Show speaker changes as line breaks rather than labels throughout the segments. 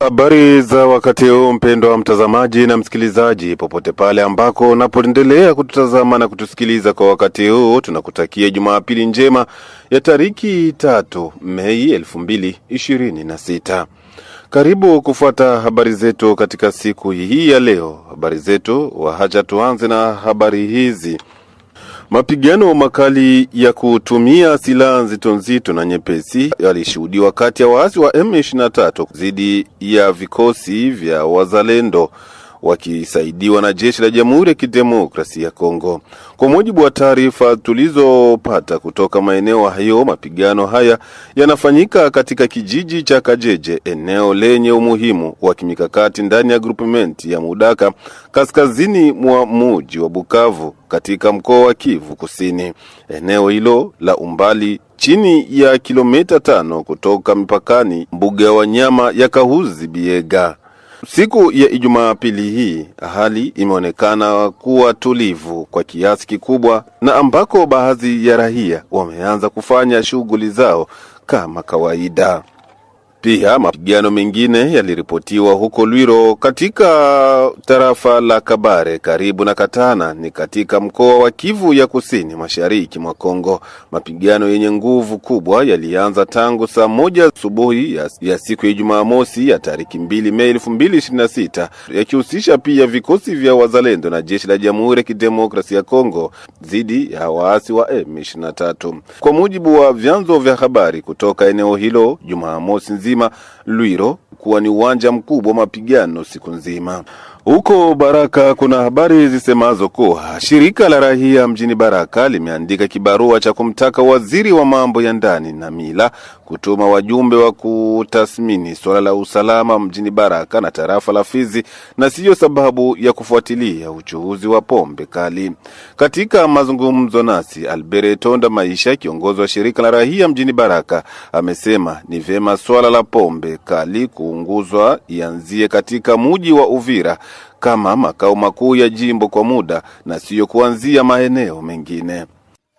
Habari za wakati huu, mpendwa wa mtazamaji na msikilizaji, popote pale ambako unapoendelea kututazama na kutusikiliza kwa wakati huu, tunakutakia Jumapili njema ya tariki 3 Mei 2026. Karibu kufuata habari zetu katika siku hii ya leo. Habari zetu, wacha tuanze na habari hizi. Mapigano makali ya kutumia silaha nzito na nyepesi yalishuhudiwa kati ya waasi wa M23 dhidi ya vikosi vya wazalendo wakisaidiwa na jeshi la Jamhuri ya Kidemokrasia ya Kongo. Kwa mujibu wa taarifa tulizopata kutoka maeneo hayo, mapigano haya yanafanyika katika kijiji cha Kajeje, eneo lenye umuhimu wa kimikakati ndani ya groupement ya Mudaka, kaskazini mwa mji wa Bukavu katika mkoa wa Kivu Kusini. Eneo hilo la umbali chini ya kilomita 5 kutoka mipakani mbuga ya wanyama ya Kahuzi Biega. Siku ya Jumapili hii hali imeonekana kuwa tulivu kwa kiasi kikubwa, na ambako baadhi ya raia wameanza kufanya shughuli zao kama kawaida. Pia mapigano mengine yaliripotiwa huko Lwiro katika tarafa la Kabare karibu na Katana ni katika mkoa wa Kivu ya Kusini mashariki mwa Kongo. Mapigano yenye nguvu kubwa yalianza tangu saa 1 asubuhi ya siku ya Jumamosi ya tariki 2 Mei 2026, yakihusisha pia vikosi vya wazalendo na jeshi la Jamhuri ya Kidemokrasia ya Kongo dhidi ya waasi wa M23. Kwa mujibu wa vyanzo vya habari kutoka eneo hilo, Jumamosi nzima Lwiro kuwa ni uwanja mkubwa wa mapigano siku nzima. Huko Baraka kuna habari zisemazo kuwa shirika la raia mjini Baraka limeandika kibarua cha kumtaka waziri wa mambo ya ndani na mila kutuma wajumbe wa kutathmini swala la usalama mjini Baraka na tarafa la Fizi, na siyo sababu ya kufuatilia uchuuzi wa pombe kali. Katika mazungumzo nasi, Albert Tonda Maisha, kiongozi wa shirika la raia mjini Baraka, amesema ni vema swala la pombe kali kuunguzwa ianzie katika mji wa Uvira kama makao makuu ya jimbo kwa muda na siyo kuanzia maeneo mengine.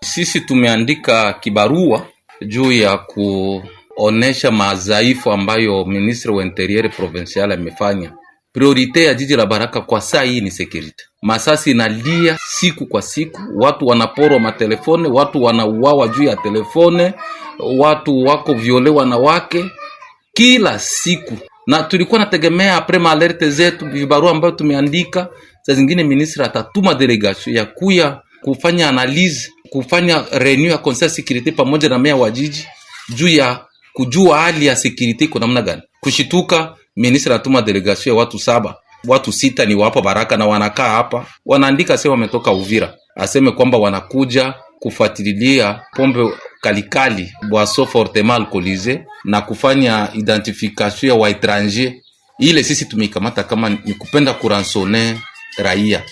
Sisi tumeandika kibarua juu ya kuonesha madhaifu ambayo ministre wa interior provincial amefanya. Priorite ya jiji la Baraka kwa saa hii ni security. Masasi inalia siku kwa siku, watu wanaporwa matelefone, watu wanauawa juu ya telefone, watu wako violewa na wake kila siku. Na tulikuwa nategemea aprema alerte zetu vibarua ambayo tumeandika, saa zingine ministre atatuma delegation ya kuya kufanya analyze, kufanya renew ya conseil security pamoja na meya wa jiji juu ya kujua hali ya security kwa namna gani. Kushituka ministre atuma delegation ya watu 7, watu 6 ni wapo Baraka na wanakaa hapa, wanaandika sema wametoka Uvira, aseme kwamba wanakuja kufuatilia pombe kalikali boisson fortement alcoolisé na kufanya identification ya waetranger. Ile sisi tumekamata kama ni kupenda kuransone raia,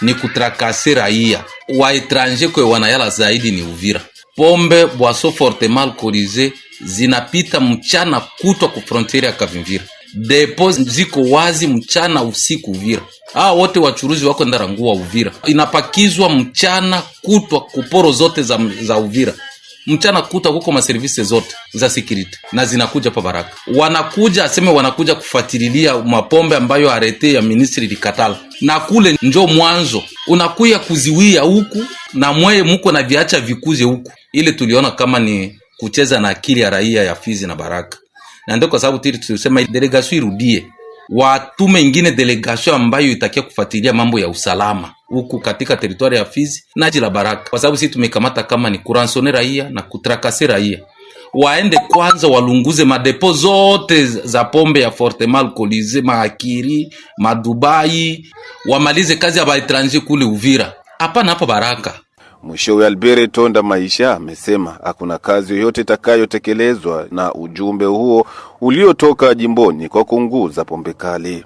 ni kutrakase raia. Waetranger kwa wanayala zaidi ni Uvira. Pombe boisson fortement alcoolisé zinapita mchana kutwa ku frontiere ya Kavimvira. Depo ziko wazi mchana usiku Uvira. Wote wachuruzi wako ndarangua Uvira. Inapakizwa mchana kutwa kuporo zote za Uvira. Mchana kutwa huko maservices zote za security na zinakuja pa Baraka. Wanakuja aseme wanakuja kufuatilia mapombe ambayo arete ya ministry likatala. Na kule njo mwanzo unakuya kuziwia huku na mweye mko na viacha vikuze huku. Ile tuliona kama ni kucheza na akili ya raia ya Fizi na Baraka. Na ndio kwa sababu tulisema delegation irudie, watume ingine delegation ambayo itakia kufuatilia mambo ya usalama huku katika territoire ya Fizi na jiji la Baraka, kwa sababu sisi tumekamata kama ni kuransone raia na kutrakase raia. Waende kwanza walunguze madepo zote za pombe ya fortement alcoolisé, maakiri, madubai, wamalize kazi ya baetranger kule Uvira, hapana hapa Baraka.
Mwishowe Albert Tonda Maisha amesema hakuna kazi yoyote itakayotekelezwa na ujumbe huo uliotoka jimboni kwa kuunguza pombe kali.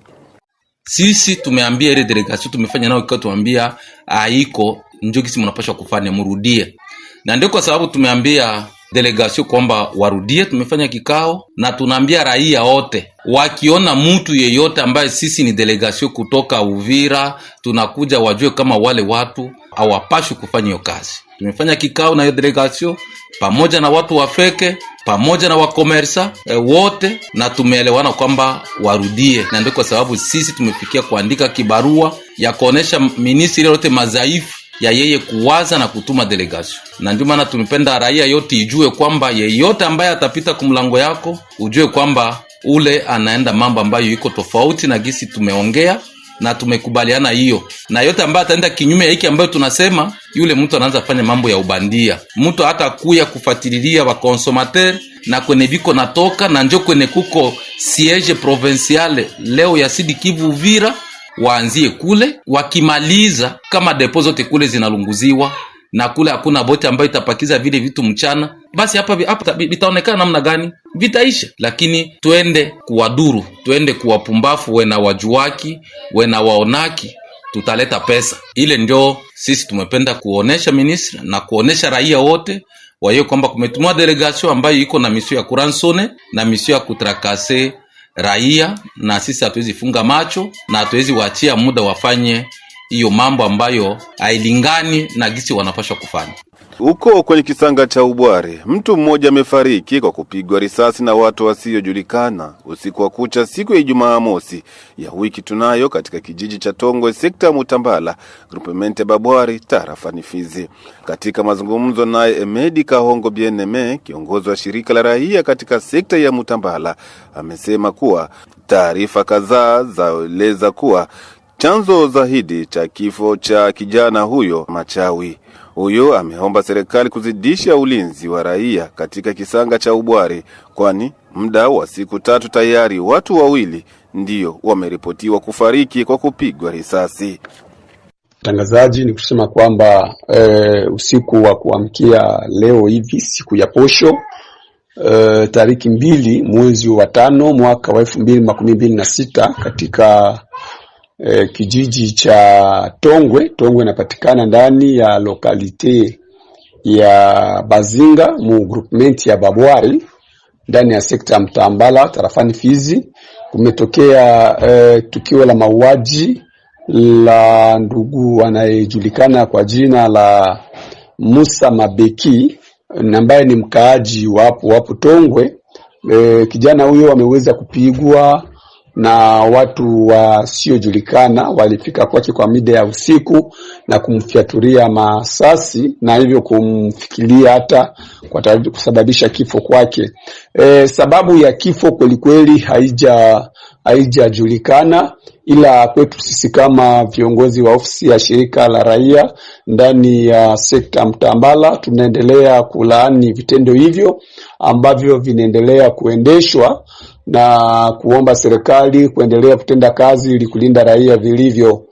Sisi tumeambia ile delegation tumefanya nao kikao, tuambia haiko ndio kisi mnapaswa kufanya, mrudie. Na ndio kwa sababu tumeambia delegation kwamba warudie, tumefanya kikao na tunaambia raia wote wakiona mtu yeyote ambaye sisi ni delegation kutoka Uvira tunakuja, wajue kama wale watu hawapashi kufanya hiyo kazi. Tumefanya kikao na hiyo delegation pamoja na watu wafeke pamoja na wakomersa wote, na tumeelewana kwamba warudie, na ndio kwa sababu sisi tumefikia kuandika kibarua ya kuonesha ministri yote madhaifu ya yeye kuwaza na kutuma delegation. Na ndio maana tumependa raia yote ijue kwamba yeyote ambaye atapita kumlango yako, ujue kwamba ule anaenda mambo ambayo iko tofauti na gisi tumeongea na tumekubaliana hiyo. Na yote ambaye ataenda kinyume ya hiki ambayo tunasema, yule mtu anaanza fanya mambo ya ubandia. Mtu hata kuya kufuatilia wa consommateur na kwenye viko natoka na njoo kwenye kuko siege provinciale leo ya Sud Kivu Uvira, waanzie kule, wakimaliza kama depo zote kule zinalunguziwa na kule hakuna boti ambayo itapakiza vile vitu mchana, basi hapa vitaonekana namna gani? Vitaisha. Lakini twende kuwaduru, twende kuwapumbafu, wena wajuaki, wena waonaki, tutaleta pesa. Ile ndio sisi tumependa kuonesha ministri na kuonesha raia wote wayo kwamba kumetumwa delegation ambayo iko na misio ya kuransone na misio ya kutrakase raia, na sisi hatuwezi funga macho na hatuwezi waachia muda wafanye hiyo mambo ambayo hailingani na gisi wanapaswa kufanya.
Huko kwenye kisanga cha Ubware, mtu mmoja amefariki kwa kupigwa risasi na watu wasiojulikana usiku wa kucha siku ya Ijumaa mosi ya wiki tunayo katika kijiji cha Tongwe, sekta ya Mutambala, groupement ya Babwari, tarafani Fizi. Katika mazungumzo naye Emedi Kahongo Bieneme, kiongozi wa shirika la raia katika sekta ya Mutambala, amesema kuwa taarifa kadhaa zaeleza kuwa chanzo zaidi cha kifo cha kijana huyo machawi. Huyo ameomba serikali kuzidisha ulinzi wa raia katika kisanga cha Ubware, kwani muda wa siku 3 tayari watu 2 ndio wameripotiwa kufariki kwa kupigwa risasi.
Tangazaji ni kusema kwamba usiku wa kuamkia leo hivi, siku ya posho, tariki 2 mwezi wa 5 mwaka wa 2026 katika kijiji cha Tongwe. Tongwe inapatikana ndani ya lokalite ya Bazinga mu groupement ya Babwari ndani ya sekta ya Mtambala tarafani Fizi. Kumetokea tukio la mauaji la ndugu anayejulikana kwa jina la Musa Mabeki, ambaye ni mkaaji wapo Tongwe. Kijana huyo ameweza kupigwa na watu wasiojulikana, walifika kwake kwa mida ya usiku na kumfiaturia masasi na hivyo kumfikiria hata kwa kusababisha kifo kwake. Sababu ya kifo kweli haijajulikana, ila kwetu sisi kama viongozi wa ofisi ya shirika la raia ndani ya sekta Mtambala tunaendelea kulaani vitendo hivyo ambavyo vinaendelea kuendeshwa na kuomba serikali kuendelea kutenda kazi ili kulinda raia vilivyo.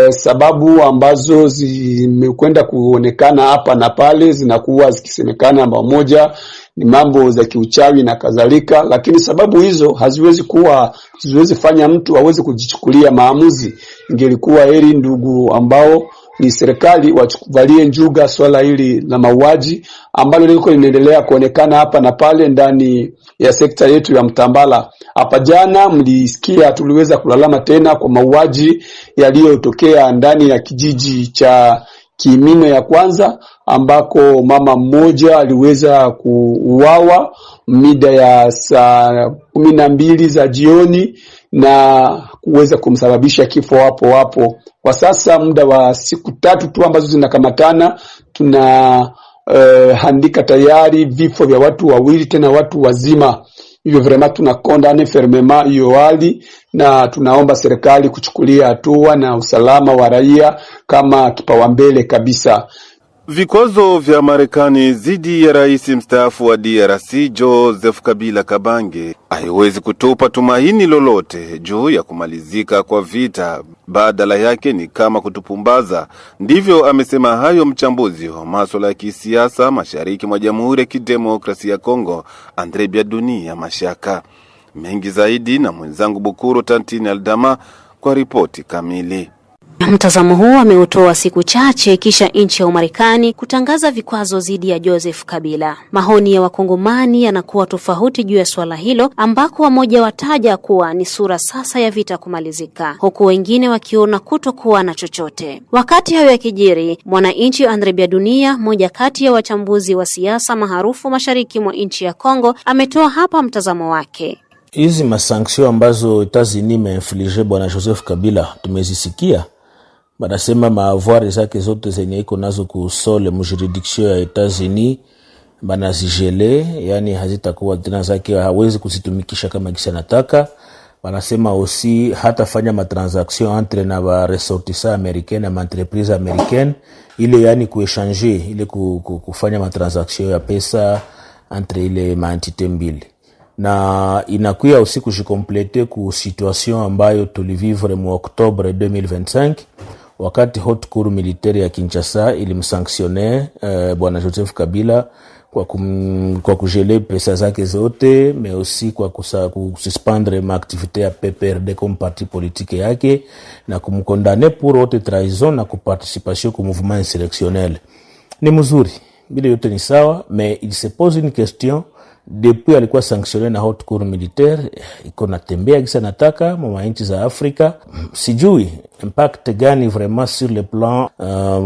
Sababu ambazo zimekwenda kuonekana hapa na pale zinakuwa zikisemekana moja ni mambo za kiuchawi na kadhalika, lakini sababu hizo haziwezi fanya mtu aweze kujichukulia maamuzi. Ingelikuwa heri ndugu ambao ni serikali wachukuvalie njuga swala hili la mauaji ambalo liko linaendelea kuonekana hapa na pale ndani ya sekta yetu ya Mtambala. Hapa jana mlisikia tuliweza kulalama tena kwa mauaji yaliyotokea ndani ya kijiji cha Kimino ya kwanza, ambako mama mmoja aliweza kuuawa mida ya saa 12 za jioni na kuweza kumsababisha kifo hapo. Kwa sasa muda wa siku 3 tu ambazo zinakamatana, tuna handika tayari vifo vya watu 2, tena watu wazima. Hivyo vraiment tunakondane fermement hiyo hali na tunaomba serikali kuchukulia hatua na usalama wa raia kama kipaumbele kabisa.
Vikwazo vya Marekani dhidi ya rais mstaafu wa DRC Joseph Kabila Kabange haiwezi kutupa tumaini lolote juu ya kumalizika kwa vita, badala yake ni kama kutupumbaza. Ndivyo amesema hayo mchambuzi wa masuala ya kisiasa mashariki mwa Jamhuri ya Kidemokrasia ya Kongo, Andre Biadunia Mashaka. Mengi zaidi na mwenzangu Bukuru Tantini Aldama kwa ripoti kamili.
Mtazamo huu ameutoa siku chache kisha nchi ya Umarekani kutangaza vikwazo dhidi ya Joseph Kabila. Maoni ya Wakongomani yanakuwa tofauti juu ya swala hilo, ambako wamoja wataja kuwa ni sura sasa ya vita kumalizika, huku wengine wakiona kutokuwa na chochote. Wakati hayo yakijiri, mwananchi Andre Biadunia, mmoja kati ya wachambuzi wa siasa maarufu mashariki mwa nchi ya Kongo, ametoa hapa mtazamo wake.
Hizi masanksio ambazo Etats-Unis imeinflige bwana Joseph Kabila tumezisikia. Banasema maavuari zake zote zenye iko nazo kusole mjuridiction ya Etats-Unis banazijele, yani hazitakuwa tena zake, hawezi kuzitumikisha kama kisa nataka. Banasema aussi hatafanya matransaction entre na ba ressortissants américains na entreprise américaine, ile yani kuéchanger, ile kufanya matransaction ya pesa entre ile maentité mbili. Na inakuya aussi kujikomplete ku situation ambayo tulivivre mu Oktobre 2025, wakati haute cour militaire ya Kinshasa ilimsanctionne bwana Joseph Kabila kwa kujele pesa zake zote, mais aussi kwa kususpendre ma activité ya PPRD comme parti politique yake, na kumkondane pour haute trahison na kuparticipation ku mouvement insurrectionnel. Ni mzuri, bila yote ni sawa, mais il se pose une question. Depuis alikuwa sanctionné na haute cour militaire, iko natembea kisa nataka mwa nchi za Afrika. Sijui impact gani vraiment sur le plan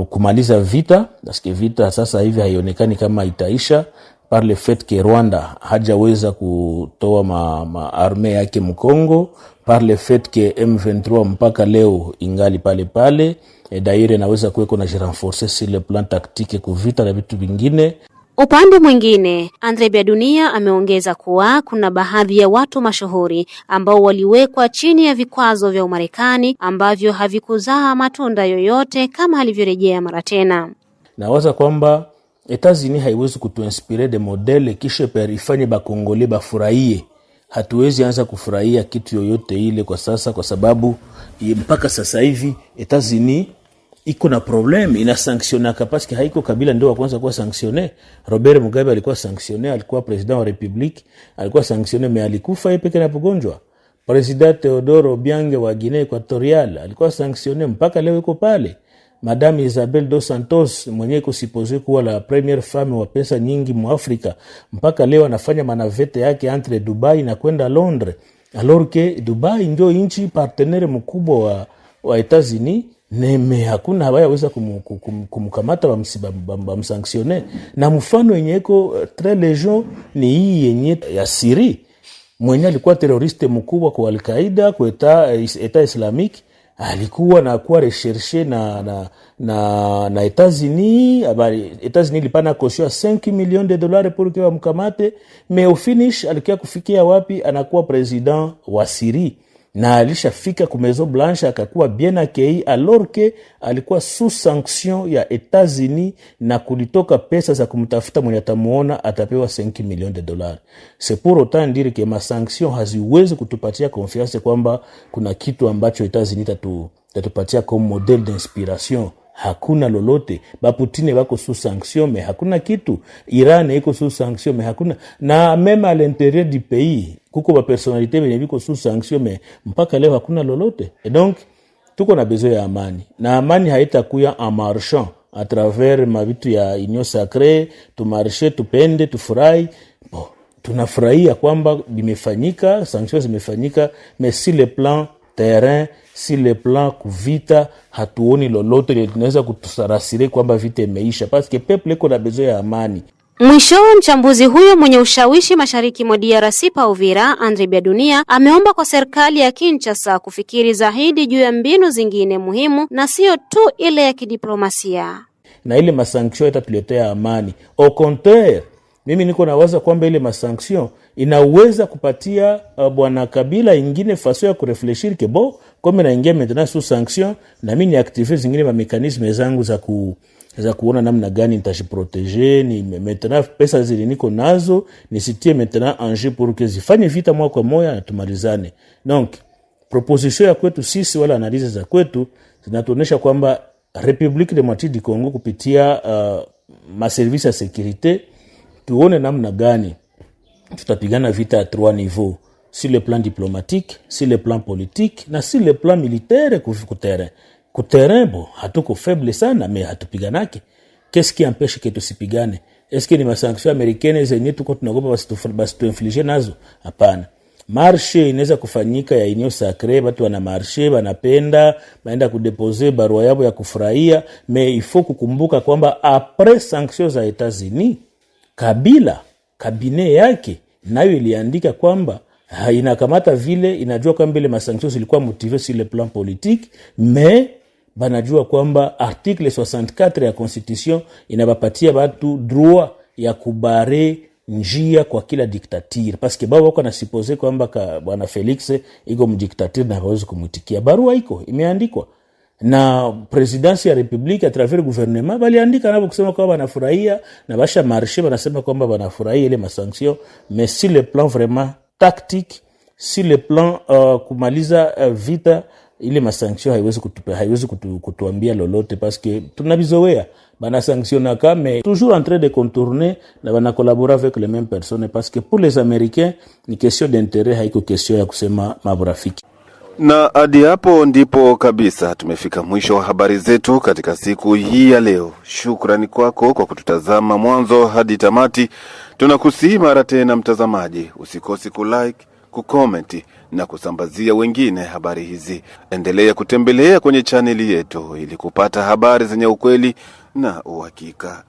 kumaliza vita, parce que vita sasa hivi haionekani kama itaisha, par le fait que Rwanda hajaweza kutoa ma armée yake Mkongo, par le fait que M23 mpaka leo ingali pale pale, d'ailleurs naweza kuweko na renforcer sur le plan tactique kuvita na vitu vingine.
Upande mwingine, Andre Biadunia ameongeza kuwa kuna baadhi ya watu mashuhuri ambao waliwekwa chini ya vikwazo vya Umarekani ambavyo havikuzaa matunda yoyote kama alivyorejea mara tena.
Nawaza kwamba Etats-Unis haiwezi kutuinspire de modele kisha ifanye bakongole bafurahie. Hatuwezi anza kufurahia kitu yoyote ile kwa sasa, kwa sababu mpaka sasa hivi Etats-Unis iko na problem, ina sanctionnaka parce que haiko Kabila ndio wa kwanza kuwa sanctionné. Robert Mugabe alikuwa sanctionné, alikuwa president wa republique, alikuwa sanctionné, mais alikufa yeye peke na pogonjwa. President Theodore Obiang wa Guinea Equatorial alikuwa sanctionné, mpaka leo iko pale. Madame Isabel dos Santos mwenye iko supposé kuwa la première femme wa pesa nyingi mu Afrika, mpaka leo anafanya manavete yake entre Dubai na kwenda Londres, alors que Dubai ndio nchi partenaire mkubwa wa Etats-Unis. Neme hakuna hawaweza kumkamata wa msanctionne. Na mfano yenye iko très légion ni hii yenye ya Syrie, mwenye alikuwa teroriste mkubwa kwa Al-Qaeda, kwa Etat Islamique, alikuwa na kuwa recherché na Etats-Unis. Etats-Unis ilipana caution $5 millions pour que wamkamate, mais au finish alikia kufikia wapi? Anakuwa president wa Syrie, na alishafika ku Maison Blanche akakuwa bien accueilli, alors que alikuwa sous sanction ya Etats-Unis, na kulitoka pesa za kumtafuta mwenye atamuona atapewa $5 millions. C'est pour autant dire que ma sanction haziwezi kutupatia confiance kwamba kuna kitu ambacho Etats-Unis tatupatia comme modèle d'inspiration. Hakuna lolote. Baputine wako sous sanction, mais hakuna kitu. Iran iko sous sanction, mais hakuna. Na même à l'intérieur du pays, kuko ba personnalité wenye biko sous sanction, mais mpaka leo hakuna lolote. Et donc tuko na besoin ya amani. Na amani haitakuya en marchant à travers mabitu ya union sacrée, tu marcher, tupende, tufurahi. Bon, tunafurahia kwamba bimefanyika, sanctions zimefanyika, mais si le plan terrain, si le plan kuvita, hatuoni lolote ile tunaweza kutusarasire kwamba vita imeisha, parce que peuple iko na besoin ya amani.
Mwisho, mchambuzi huyo mwenye ushawishi mashariki mwa DRC pa Uvira, Andre Biadunia, ameomba kwa serikali ya Kinshasa kufikiri zaidi juu ya mbinu zingine muhimu na sio tu ile ya kidiplomasia.
Na ile masanction itatuletea amani. Au contraire, mimi niko nawaza kwamba ile masanction inaweza kupatia bwana Kabila ingine façon ya kurefleshir ke bon, comme na ingia maintenant sous sanction, na mimi ni activer zingine ma mécanisme zangu za kuona namna gani nitajiproteger, ni maintenant pesa zile niko nazo nisitie maintenant en jeu pour que zifanye vita moja kwa moja na tumalizane. Donc proposition ya kwetu sisi wala analize za kwetu zinatuonesha kwamba République démocratique du Congo kupitia ma service ya sécurité tuone namna gani tutapigana vita à 3 niveaux, sur le plan diplomatique, sur le plan politique, na sur le plan militaire ku terrain. kuterembo hatuko faible sana, me hatupiganake. Qu'est-ce qui empêche que tusipigane? Est-ce que ni masanction americaine zenye tuko tunagopa basi tuinflige nazo? Hapana. Marshe inaweza kufanyika ya Union Sacrée, watu wana marshe, wanapenda baenda kudeposer barua yao ya kufurahia, mais il faut kukumbuka kwamba après sanctions za Etats-Unis, Kabila kabine yake nayo iliandika kwamba inakamata vile inajua kwamba ile masanctions zilikuwa motivées sur le plan politique, mais banajua kwamba article 64 ya constitution inabapatia watu droit ya kubare njia kwa kila dictature, parce que bao wako na supposer kwamba bwana Felix iko mdictature na hawezi kumwitikia. Barua iko imeandikwa na presidency ya republique à travers gouvernement, baliandika nabo kusema kwamba wanafurahia na basha marché, wanasema kwamba wanafurahia ile masanction, mais sur le plan vraiment tactique, sur le plan kumaliza vita, ile masanction haiwezi kutuambia lolote, parce que tunabizoea bana sanctionner mais toujours en train de contourner na bana collaborer avec les mêmes personnes, parce que pour les Américains ni question d'intérêt, haiko question ya kusema maburafiki.
Na hadi hapo ndipo kabisa tumefika mwisho wa habari zetu katika siku hii ya leo. Shukrani kwako kwa kututazama mwanzo hadi tamati. Tunakusihi mara tena mtazamaji, usikosi kulike, kucomment na kusambazia wengine habari hizi. Endelea kutembelea kwenye chaneli yetu ili kupata habari zenye ukweli na uhakika.